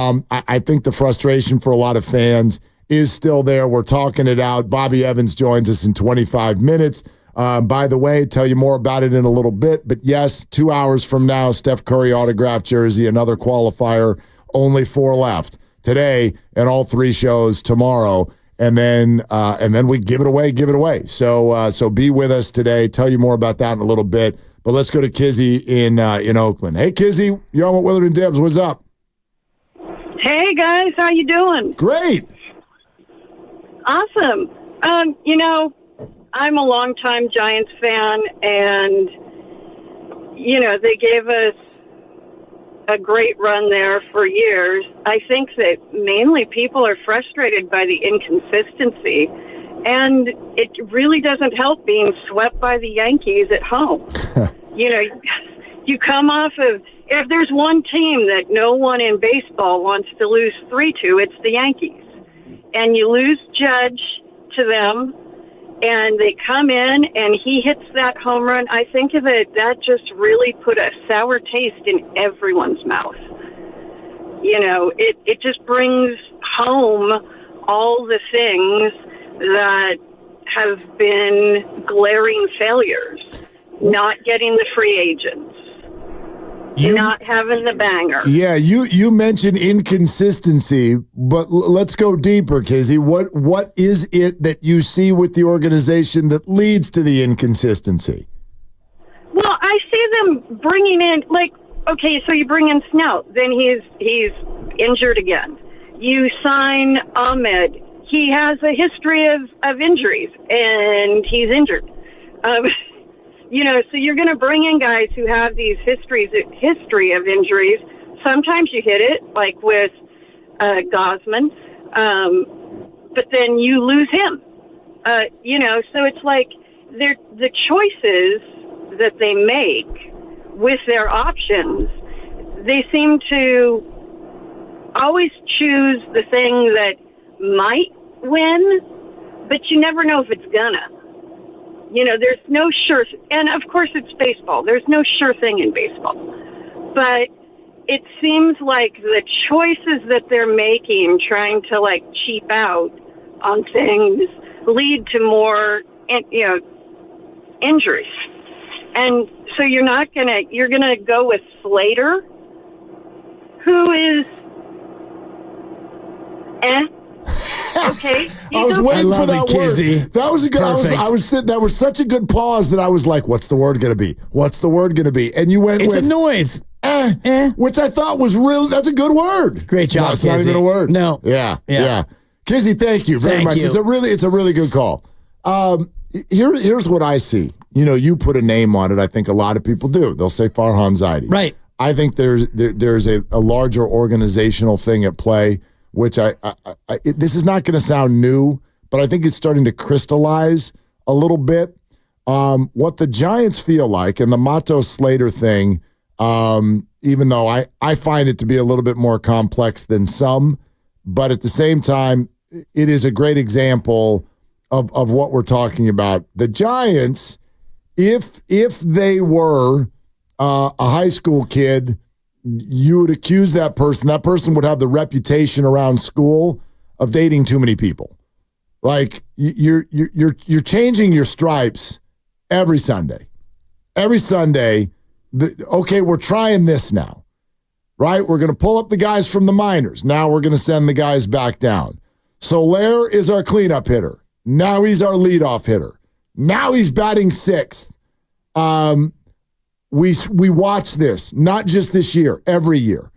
I think the frustration for a lot of fans is still there. We're talking it out. Bobby Evans joins us in 25 minutes. By the way, tell you more about it in a little bit. But yes, 2 hours from now, Steph Curry autographed jersey, another qualifier, only 4 left. Today and all 3 shows tomorrow. And then we give it away. So be with us today. Tell you more about that in a little bit. But let's go to Kizzy in Oakland. Hey, Kizzy, you're on with Willard and Dibs. What's up? Hey, guys. How you doing? Great. Awesome. I'm a longtime Giants fan, and, they gave us a great run there for years. I think that mainly people are frustrated by the inconsistency, and it really doesn't help being swept by the Yankees at home. You come off of, if there's one team that no one in baseball wants to lose 3-2, it's the Yankees. And you lose Judge to them, and they come in, and he hits that home run. I think of it, that just really put a sour taste in everyone's mouth. It just brings home all the things that have been glaring failures. Not getting the free agents. Not having the banger. Yeah, you mentioned inconsistency, but let's go deeper, Kizzy. What is it that you see with the organization that leads to the inconsistency? Well, I see them bringing in, so you bring in Snow, then he's injured again. You sign Ahmed. He has a history of injuries, and he's injured. So you're going to bring in guys who have these history of injuries. Sometimes you hit it, like with Gosman, but then you lose him. So it's like the choices that they make with their options, they seem to always choose the thing that might win, but you never know if it's gonna. There's no sure, and of course it's baseball. There's no sure thing in baseball. But it seems like the choices that they're making, trying to cheap out on things, lead to more, injuries. And so you're going to go with Slater, who is, okay. I was waiting for that Kizzy. word. That was a good. I was sitting. That was such a good pause that I was like, "What's the word going to be? What's the word going to be?" And you went It's with a noise. Which I thought was really. That's a good word. Great job, It's not even a word. No. Yeah. Kizzy, thank you very much. You. It's a really good call. Here's what I see. You put a name on it. I think a lot of people do. They'll say Farhan Zaidi. Right. I think there's a larger organizational thing at play, which this is not going to sound new, but I think it's starting to crystallize a little bit. What the Giants feel like, and the Mato Slater thing, even though I find it to be a little bit more complex than some, but at the same time, it is a great example of what we're talking about. The Giants, if they were a high school kid, you would accuse that person. That person would have the reputation around school of dating too many people. Like you're changing your stripes every Sunday. Every Sunday, okay, we're trying this now, right? We're going to pull up the guys from the minors. Now we're going to send the guys back down. Soler is our cleanup hitter. Now he's our leadoff hitter. Now he's batting sixth. We watch this, not just this year, every year.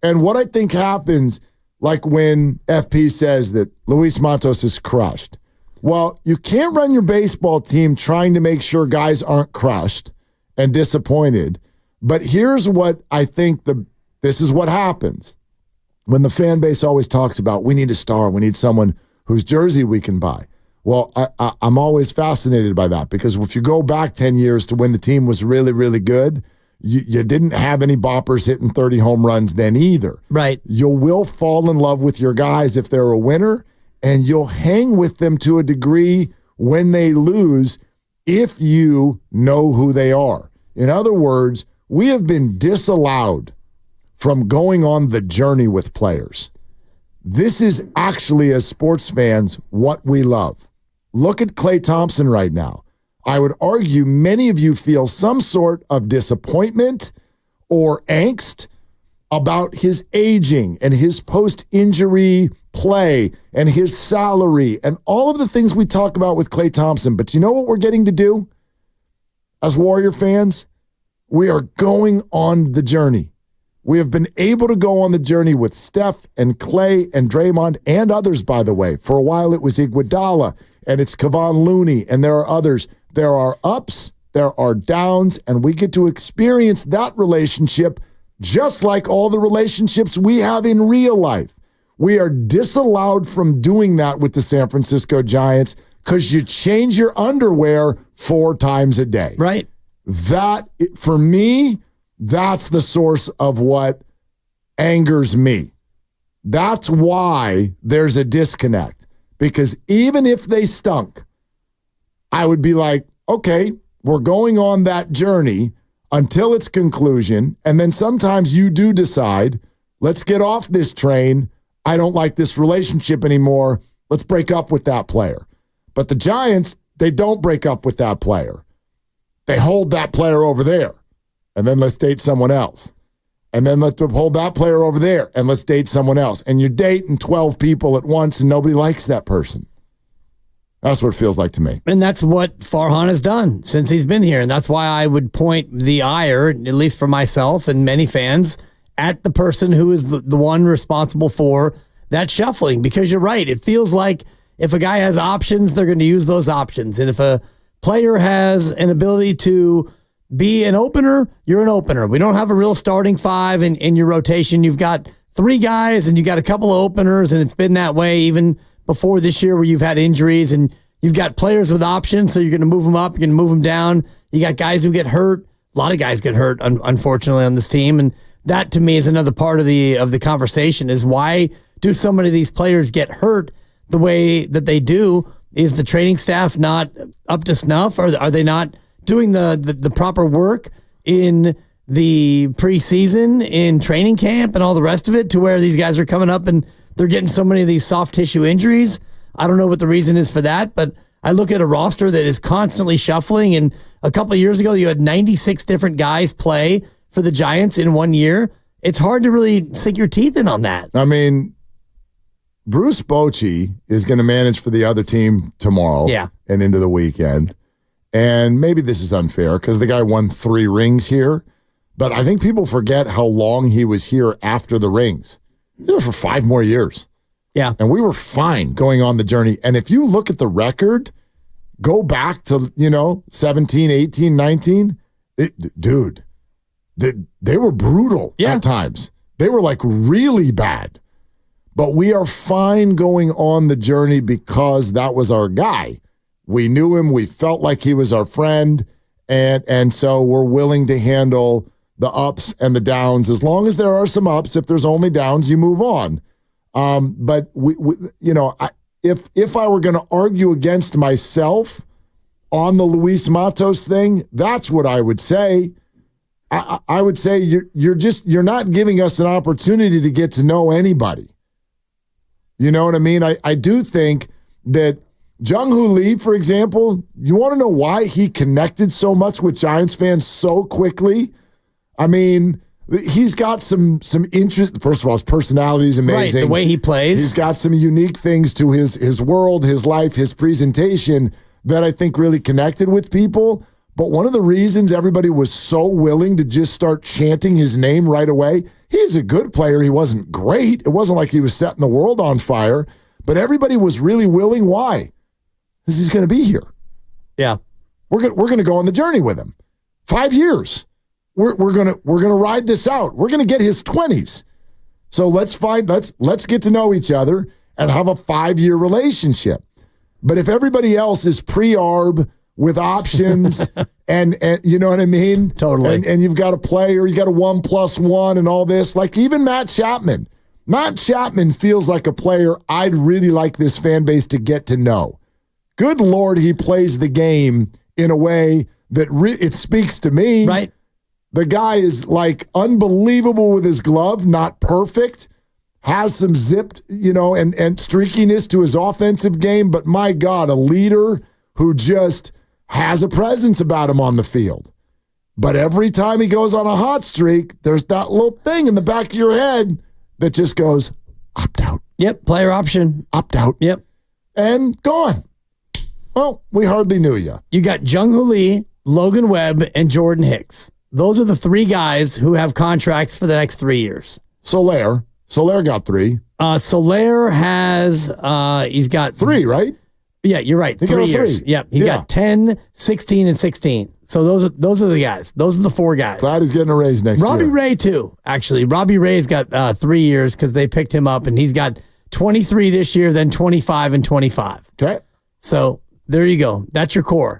And what I think happens, like when FP says that Luis Matos is crushed. Well, you can't run your baseball team trying to make sure guys aren't crushed and disappointed. But here's what I think this is what happens when the fan base always talks about, we need a star, we need someone whose jersey we can buy. Well, I'm always fascinated by that, because if you go back 10 years to when the team was really, really good, you didn't have any boppers hitting 30 home runs then either. Right. You will fall in love with your guys if they're a winner, and you'll hang with them to a degree when they lose if you know who they are. In other words, we have been disallowed from going on the journey with players. This is actually, as sports fans, what we love. Look at Klay Thompson right now. I would argue many of you feel some sort of disappointment or angst about his aging and his post-injury play and his salary and all of the things we talk about with Klay Thompson. But you know what we're getting to do as Warrior fans? We are going on the journey. We have been able to go on the journey with Steph and Klay and Draymond and others, by the way. For a while, it was Iguodala and it's Kevon Looney and there are others. There are ups, there are downs, and we get to experience that relationship just like all the relationships we have in real life. We are disallowed from doing that with the San Francisco Giants because you change your underwear 4 times a day. Right. That, for me, that's the source of what angers me. That's why there's a disconnect. Because even if they stunk, I would be like, okay, we're going on that journey until its conclusion. And then sometimes you do decide, let's get off this train. I don't like this relationship anymore. Let's break up with that player. But the Giants, they don't break up with that player. They hold that player over there. And then let's date someone else. And then let's hold that player over there and let's date someone else. And you're dating 12 people at once and nobody likes that person. That's what it feels like to me. And that's what Farhan has done since he's been here. And that's why I would point the ire, at least for myself and many fans, at the person who is the one responsible for that shuffling. Because you're right. It feels like if a guy has options, they're going to use those options. And if a player has an ability to be an opener, you're an opener. We don't have a real starting 5 in your rotation. You've got 3 guys and you got a couple of openers, and it's been that way even before this year where you've had injuries, and you've got players with options, so you're going to move them up, you're going to move them down. You got guys who get hurt. A lot of guys get hurt, unfortunately, on this team, and that to me is another part of the conversation is why do so many of these players get hurt the way that they do? Is the training staff not up to snuff, or are they not doing the proper work in the preseason, in training camp, and all the rest of it to where these guys are coming up and they're getting so many of these soft tissue injuries? I don't know what the reason is for that, but I look at a roster that is constantly shuffling, and a couple of years ago you had 96 different guys play for the Giants in 1 year. It's hard to really sink your teeth in on that. I mean, Bruce Bochy is going to manage for the other team tomorrow and into the weekend. And maybe this is unfair because the guy won 3 rings here, but I think people forget how long he was here after the rings. He was there for 5 more years. Yeah. And we were fine going on the journey. And if you look at the record, go back to, 17, 18, 19, dude, they were brutal at times. They were like really bad. But we are fine going on the journey because that was our guy. We knew him. We felt like he was our friend. And so we're willing to handle the ups and the downs. As long as there are some ups, if there's only downs, you move on. But if I were going to argue against myself on the Luis Matos thing, that's what I would say. I would say you're not giving us an opportunity to get to know anybody. You know what I mean? I do think that Jung-Hoo Lee, for example, you want to know why he connected so much with Giants fans so quickly? I mean, he's got some interest. First of all, his personality is amazing. Right, the way he plays. He's got some unique things to his world, his life, his presentation that I think really connected with people. But one of the reasons everybody was so willing to just start chanting his name right away, he's a good player. He wasn't great. It wasn't like he was setting the world on fire. But everybody was really willing. Why? Because he's going to be here. Yeah. We're going to go on the journey with him. 5 years. We're going to ride this out. We're going to get his 20s. So let's get to know each other and have a 5-year relationship. But if everybody else is pre-arb with options and you know what I mean? Totally. And you've got a player, you got a 1+1 and all this. Like even Matt Chapman. Matt Chapman feels like a player I'd really like this fan base to get to know. Good Lord, he plays the game in a way that it speaks to me. Right. The guy is like unbelievable with his glove, not perfect, has some zipped, and streakiness to his offensive game, but my God, a leader who just has a presence about him on the field. But every time he goes on a hot streak, there's that little thing in the back of your head that just goes, opt out. Yep, player option. Opt out. Yep. And gone. Well, we hardly knew you. You got Jung-Hoo Lee, Logan Webb, and Jordan Hicks. Those are the three guys who have contracts for the next 3 years. Soler got 3. Soler has, he's got 3, right? Yeah, you're right. 3 years. 3. Yep. He got 10, 16, and 16. So those are the guys. Those are the 4 guys. Glad he's getting a raise next year. Robbie Ray, too, actually. Robbie Ray's got 3 years because they picked him up, and he's got 23 this year, then 25 and 25. Okay. So there you go. That's your core.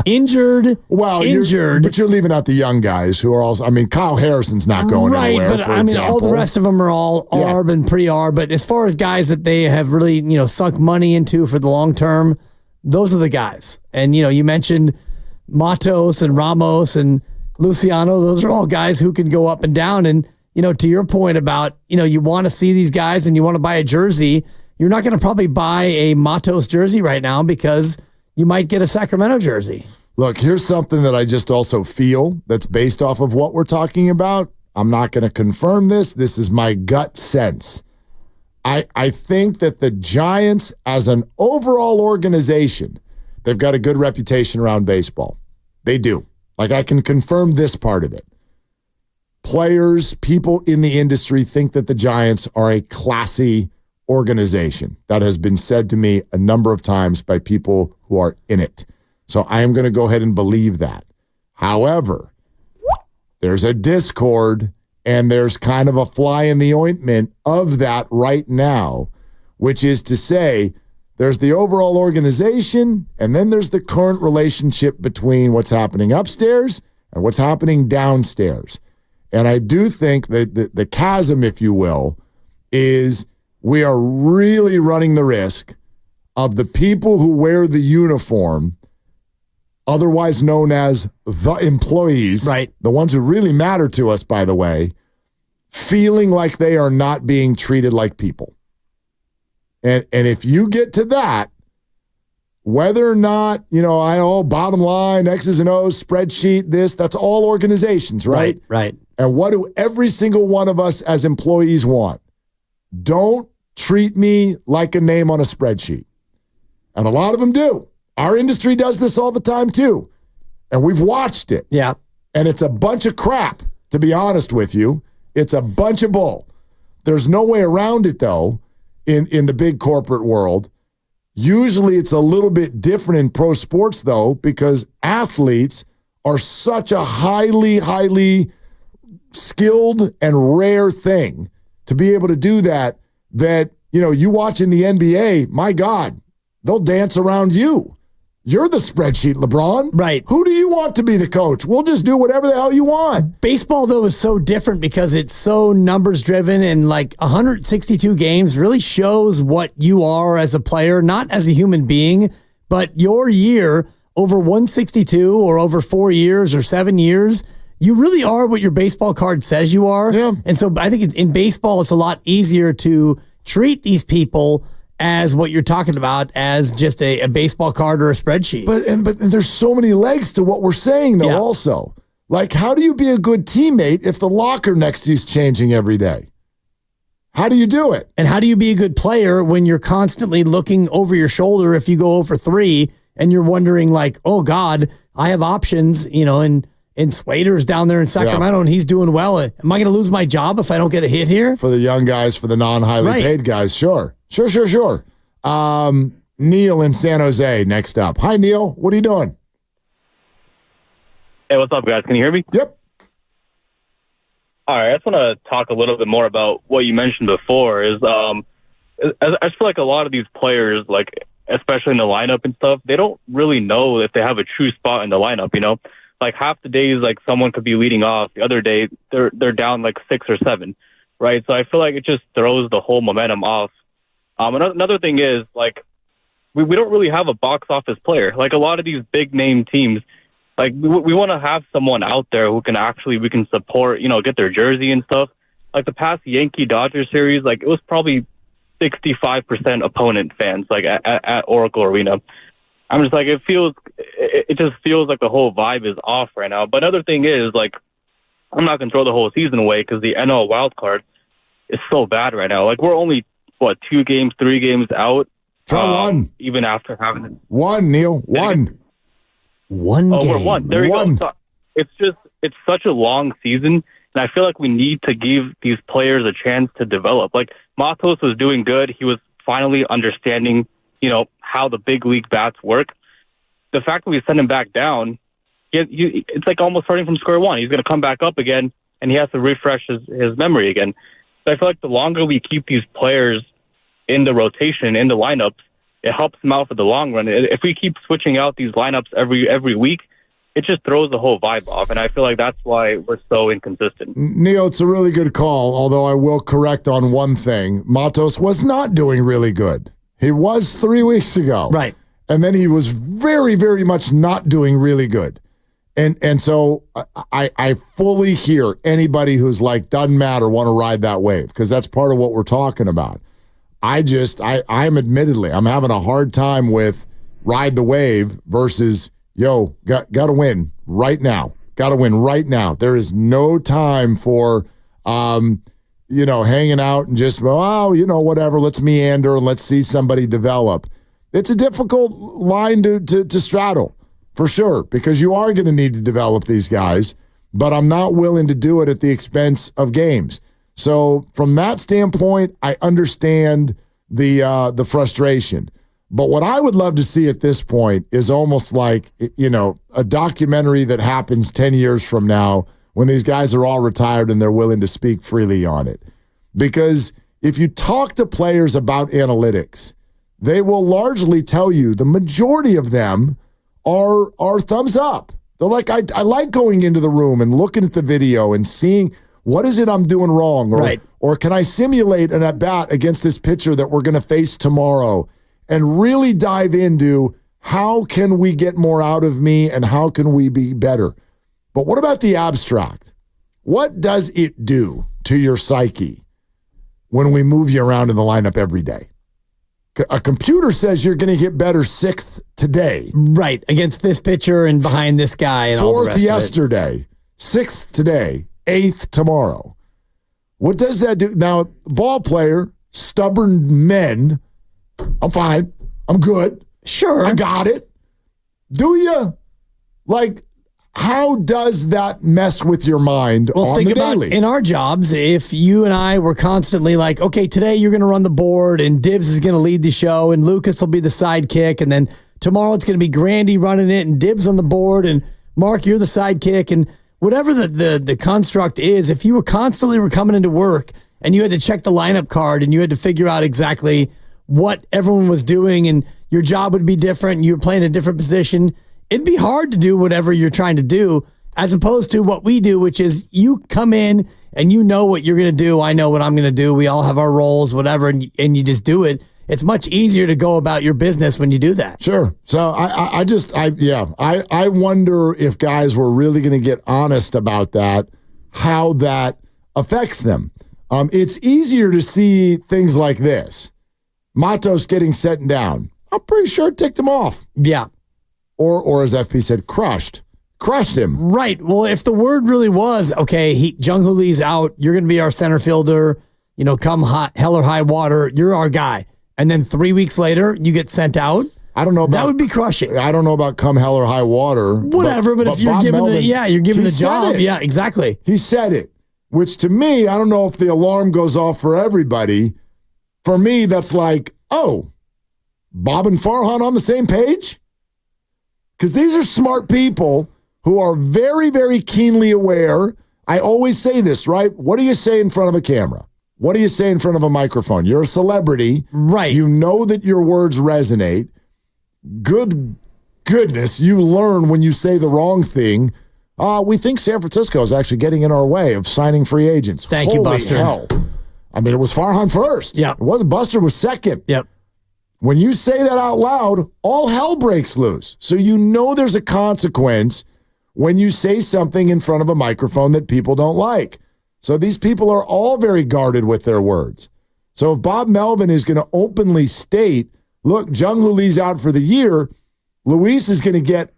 Injured. But you're leaving out the young guys who are also. I mean, Kyle Harrison's not going anywhere. Right, but I mean, all the rest of them are all ARB and pre-ARB. But as far as guys that they have really, sunk money into for the long term, those are the guys. And you mentioned Matos and Ramos and Luciano. Those are all guys who can go up and down. And to your point about you want to see these guys and you want to buy a jersey. You're not going to probably buy a Matos jersey right now because you might get a Sacramento jersey. Look, here's something that I just also feel that's based off of what we're talking about. I'm not going to confirm this. This is my gut sense. I think that the Giants, as an overall organization, they've got a good reputation around baseball. They do. Like, I can confirm this part of it. Players, people in the industry think that the Giants are a classy organization. That has been said to me a number of times by people who are in it. So I am going to go ahead and believe that. However, there's a discord and there's kind of a fly in the ointment of that right now, which is to say there's the overall organization and then there's the current relationship between what's happening upstairs and what's happening downstairs. And I do think that the chasm, if you will, is we are really running the risk of the people who wear the uniform, otherwise known as the employees, right? The ones who really matter to us, by the way, feeling like they are not being treated like people. And if you get to that, whether or not, bottom line, X's and O's, spreadsheet, that's all organizations, right? Right. And what do every single one of us as employees want? Don't treat me like a name on a spreadsheet. And a lot of them do. Our industry does this all the time too. And we've watched it. Yeah. And it's a bunch of crap, to be honest with you. It's a bunch of bull. There's no way around it, though, in the big corporate world. Usually it's a little bit different in pro sports, though, because athletes are such a highly, highly skilled and rare thing to be able to do that, you watch in the NBA, my God, they'll dance around you. You're the spreadsheet, LeBron. Right. Who do you want to be the coach? We'll just do whatever the hell you want. Baseball, though, is so different because it's so numbers driven and 162 games really shows what you are as a player, not as a human being, but your year over 162 or over 4 years or 7 years, you really are what your baseball card says you are. Yeah. And so I think in baseball, it's a lot easier to treat these people as what you're talking about as just a baseball card or a spreadsheet. But there's so many legs to what we're saying, though, also. Like, how do you be a good teammate if the locker next to you is changing every day? How do you do it? And how do you be a good player when you're constantly looking over your shoulder if you go over 3 and you're wondering oh, God, I have options, and Slater's down there in Sacramento and he's doing well. Am I going to lose my job if I don't get a hit here? For the young guys, for the non-highly paid guys, sure. Sure. Neil in San Jose next up. Hi, Neil. What are you doing? Hey, what's up, guys? Can you hear me? Yep. All right. I just want to talk a little bit more about what you mentioned before. I feel like a lot of these players, especially in the lineup and stuff, they don't really know if they have a true spot in the lineup, half the days, someone could be leading off. The other day, they're down 6 or 7, right? So I feel like it just throws the whole momentum off. Another thing is, we don't really have a box office player. A lot of these big name teams, Like, we want to have someone out there who we can support, get their jersey and stuff. Like the past Yankee-Dodgers series, like it was probably 65% opponent fans, like at Oracle Arena. I'm just like, it just feels like the whole vibe is off right now. But another thing is, like, I'm not going to throw the whole season away because the NL wild card is so bad right now. Like, we're only, 2 games, 3 games out. One. Even after having it. One, Neil. One. One game. We're one. There you go. So it's such a long season, and I feel like we need to give these players a chance to develop. Like, Matos was doing good. He was finally understanding, how the big league bats work. The fact that we send him back down, it's like almost starting from square one. He's going to come back up again, and he has to refresh his memory again. So I feel like the longer we keep these players in the rotation, in the lineups, it helps them out for the long run. If we keep switching out these lineups every week, it just throws the whole vibe off, and I feel like that's why we're so inconsistent. Neil, it's a really good call, although I will correct on one thing. Matos was not doing really good. He was 3 weeks ago. Right. And then he was very, very much not doing really good. And so I fully hear anybody who's like, doesn't matter, want to ride that wave, because that's part of what we're talking about. I'm having a hard time with ride the wave versus, got to win right now. Got to win right now. There is no time for, hanging out and just, whatever, let's meander and let's see somebody develop. It's a difficult line to straddle, for sure, because you are going to need to develop these guys, but I'm not willing to do it at the expense of games. So from that standpoint, I understand the frustration. But what I would love to see at this point is almost like, a documentary that happens 10 years from now when these guys are all retired and they're willing to speak freely on it. Because if you talk to players about analytics, they will largely tell you the majority of them are thumbs up. They're like, I like going into the room and looking at the video and seeing what is it I'm doing wrong, or can I simulate an at-bat against this pitcher that we're going to face tomorrow, and really dive into how can we get more out of me and how can we be better. But what about the abstract? What does it do to your psyche when we move you around in the lineup every day? A computer says you're going to hit better 6th today. Right, against this pitcher and behind this guy and all the rest 4th yesterday, 6th today, 8th tomorrow. What does that do? Now, ball player, stubborn men, I'm fine. I'm good. Sure. I got it. Do you? Like, how does that mess with your mind on the daily? In our jobs, if you and I were constantly like, okay, today you're going to run the board and Dibs is going to lead the show and Lucas will be the sidekick, and then tomorrow it's going to be Grandy running it and Dibs on the board and Mark, you're the sidekick, and whatever the construct is, if you were constantly coming into work and you had to check the lineup card and you had to figure out exactly what everyone was doing and your job would be different and you were playing a different position, it'd be hard to do whatever you're trying to do, as opposed to what we do, which is you come in and you know what you're going to do. I know what I'm going to do. We all have our roles, whatever, and you just do it. It's much easier to go about your business when you do that. Sure. So I wonder if guys were really going to get honest about that, how that affects them. It's easier to see things like this. Matos getting set down. I'm pretty sure it ticked him off. Yeah. Or as FP said, crushed him. Right. Well, if the word really was, okay, Jung-Hoo Lee's out, you're going to be our center fielder, come hell or high water, you're our guy. And then 3 weeks later, you get sent out. I don't know about, that would be crushing. I don't know about come hell or high water. Whatever, but if you're Bob given Melvin, you're given the job. It. Yeah, exactly. He said it, which to me, I don't know if the alarm goes off for everybody. For me, that's like, oh, Bob and Farhan on the same page? Because these are smart people who are very, very keenly aware. I always say this, right? What do you say in front of a camera? What do you say in front of a microphone? You're a celebrity. Right. You know that your words resonate. Goodness, you learn when you say the wrong thing. We think San Francisco is actually getting in our way of signing free agents. Thank you, Buster. Hell. I mean, it was Farhan first. Yeah. It wasn't Buster was second. Yep. When you say that out loud, all hell breaks loose. So you know there's a consequence when you say something in front of a microphone that people don't like. So these people are all very guarded with their words. So if Bob Melvin is going to openly state, look, Jung-Hoo Lee's out for the year, Luis is going to get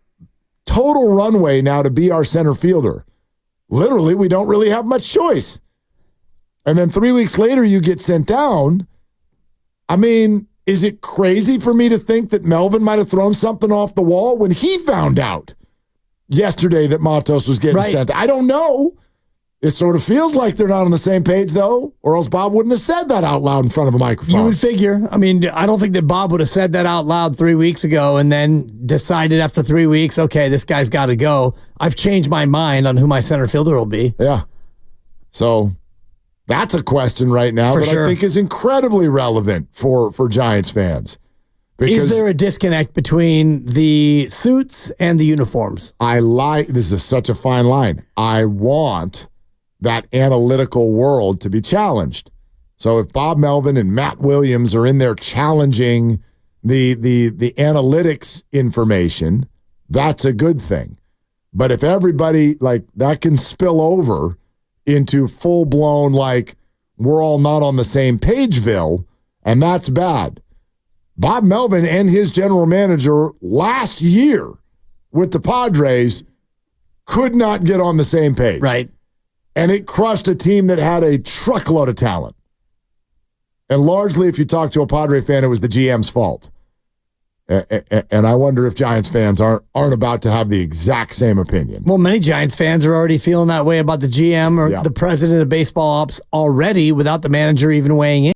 total runway now to be our center fielder. Literally, we don't really have much choice. And then 3 weeks later, you get sent down. I mean, is it crazy for me to think that Melvin might have thrown something off the wall when he found out yesterday that Matos was getting sent? I don't know. It sort of feels like they're not on the same page, though, or else Bob wouldn't have said that out loud in front of a microphone. You would figure. I mean, I don't think that Bob would have said that out loud 3 weeks ago and then decided after 3 weeks, okay, this guy's got to go. I've changed my mind on who my center fielder will be. Yeah. So that's a question right now that I think is incredibly relevant for Giants fans. Is there a disconnect between the suits and the uniforms? This is such a fine line. I want that analytical world to be challenged. So if Bob Melvin and Matt Williams are in there challenging the analytics information, that's a good thing. But if everybody, like, that can spill over into full-blown, like, we're all not on the same pageville, and that's bad. Bob Melvin and his general manager last year with the Padres could not get on the same page. Right. And it crushed a team that had a truckload of talent. And largely, if you talk to a Padre fan, it was the GM's fault. And I wonder if Giants fans aren't about to have the exact same opinion. Well, many Giants fans are already feeling that way about the GM or the president of baseball ops already without the manager even weighing in.